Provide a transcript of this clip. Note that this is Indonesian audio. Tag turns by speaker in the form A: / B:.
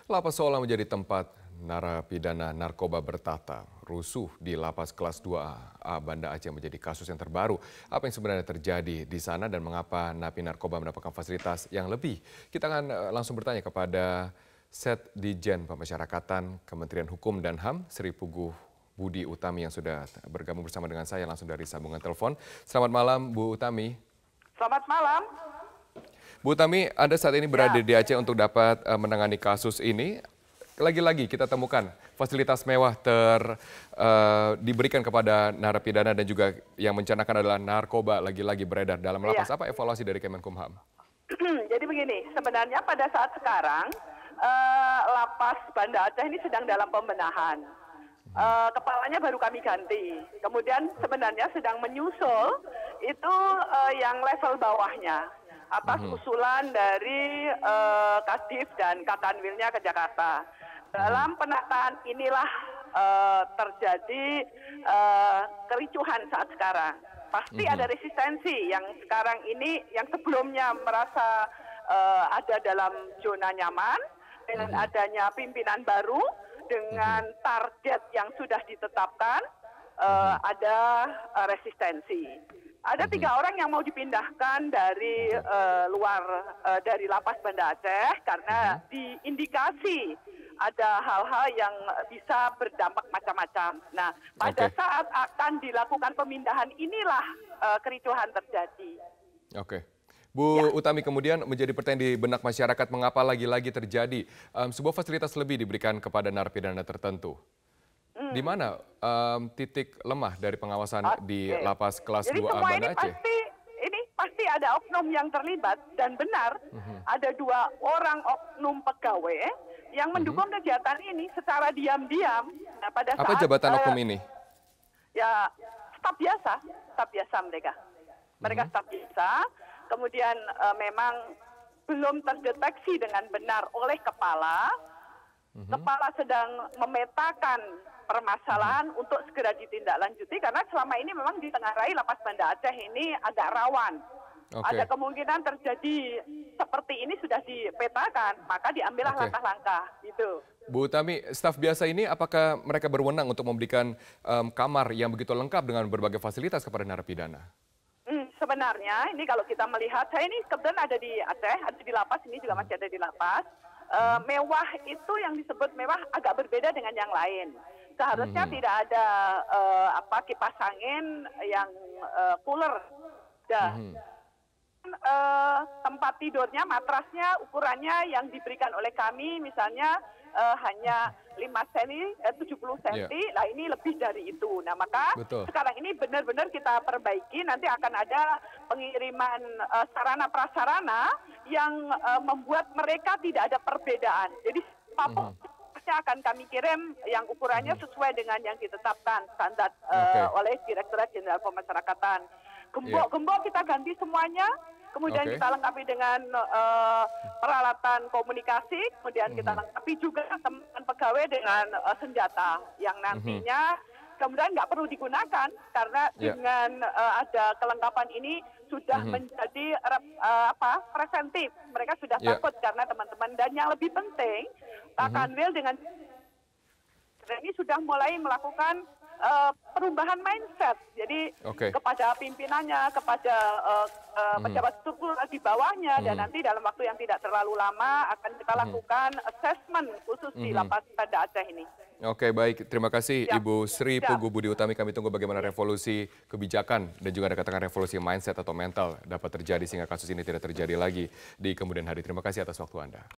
A: Lapas Solo menjadi tempat narapidana narkoba bertata. Rusuh di Lapas Kelas 2A Banda Aceh menjadi kasus yang terbaru. Apa yang sebenarnya terjadi di sana dan mengapa napi narkoba mendapatkan fasilitas yang lebih? Kita akan langsung bertanya kepada Setdijen Pemasyarakatan Kementerian Hukum dan HAM, Sri Puguh Budi Utami yang sudah bergabung bersama dengan saya langsung dari sambungan telepon. Selamat malam Bu Utami.
B: Selamat malam.
A: Bu Utami, Anda saat ini berada di Aceh untuk dapat menangani kasus ini. Lagi-lagi kita temukan fasilitas mewah diberikan kepada narapidana dan juga yang mencanangkan adalah narkoba lagi-lagi beredar dalam lapas. Apa evaluasi dari Kemenkumham?
B: Jadi begini, sebenarnya pada saat sekarang Lapas Banda Aceh ini sedang dalam pembenahan. Kepalanya baru kami ganti. Kemudian sebenarnya sedang menyusul itu yang level bawahnya atas usulan dari Kadif dan Kakanwilnya ke Jakarta. Dalam penataan inilah terjadi kericuhan saat sekarang. Pasti ada resistensi yang sekarang ini, yang sebelumnya merasa ada dalam zona nyaman, dengan adanya pimpinan baru, dengan target yang sudah ditetapkan, ada resistensi. Ada 3 orang yang mau dipindahkan dari luar dari Lapas Banda Aceh karena diindikasi ada hal-hal yang bisa berdampak macam-macam. Nah, pada saat akan dilakukan pemindahan inilah kericuhan terjadi.
A: Oke. Bu Utami, kemudian menjadi pertanyaan di benak masyarakat, mengapa lagi-lagi terjadi sebuah fasilitas lebih diberikan kepada narapidana tertentu? Di mana titik lemah dari pengawasan di Lapas Kelas 2A Banda Aceh?
B: Ini pasti ada oknum yang terlibat dan benar ada 2 orang oknum pegawai yang mendukung kegiatan ini secara diam-diam. Nah, pada
A: apa jabatan oknum ini?
B: Ya, staf biasa mereka. Mereka staf biasa. Kemudian memang belum terdeteksi dengan benar oleh kepala. Kepala sedang memetakan permasalahan untuk segera ditindaklanjuti karena selama ini memang ditengarai Lapas Banda Aceh ini agak rawan. Ada kemungkinan terjadi seperti ini sudah dipetakan, maka diambillah langkah-langkah gitu.
A: Bu Utami, staf biasa ini apakah mereka berwenang untuk memberikan kamar yang begitu lengkap dengan berbagai fasilitas kepada narapidana?
B: Sebenarnya ini kalau kita melihat, saya ini kebetulan ada di Aceh, ada di lapas, ini juga masih ada di lapas. Mewah itu yang disebut mewah agak berbeda dengan yang lain. Seharusnya tidak ada kipas angin yang cooler. Tempat tidurnya, matrasnya, ukurannya yang diberikan oleh kami misalnya hanya 5 cm, 70 cm, lah ini lebih dari itu. Nah maka sekarang ini benar-benar kita perbaiki, nanti akan ada pengiriman sarana prasarana yang membuat mereka tidak ada perbedaan. Jadi apapun akan kami kirim yang ukurannya sesuai dengan yang ditetapkan standar oleh Direktorat Jenderal Pemasyarakatan. Gembok kita ganti semuanya, kemudian kita lengkapi dengan peralatan komunikasi, kemudian kita lengkapi juga teman pegawai dengan senjata yang nantinya kemudian nggak perlu digunakan karena dengan ada kelengkapan ini sudah menjadi preventif. Mereka sudah takut karena teman-teman, dan yang lebih penting Kakanwil dengan ini sudah mulai melakukan perubahan mindset. Jadi kepada pimpinannya, kepada pejabat struktural di bawahnya, dan nanti dalam waktu yang tidak terlalu lama akan kita lakukan assessment khusus di Lapas Banda Aceh ini.
A: Oke, baik. Terima kasih Ibu Sri Puguh Budi Utami. Kami tunggu bagaimana revolusi kebijakan dan juga ada katakan revolusi mindset atau mental dapat terjadi sehingga kasus ini tidak terjadi lagi di kemudian hari. Terima kasih atas waktu Anda.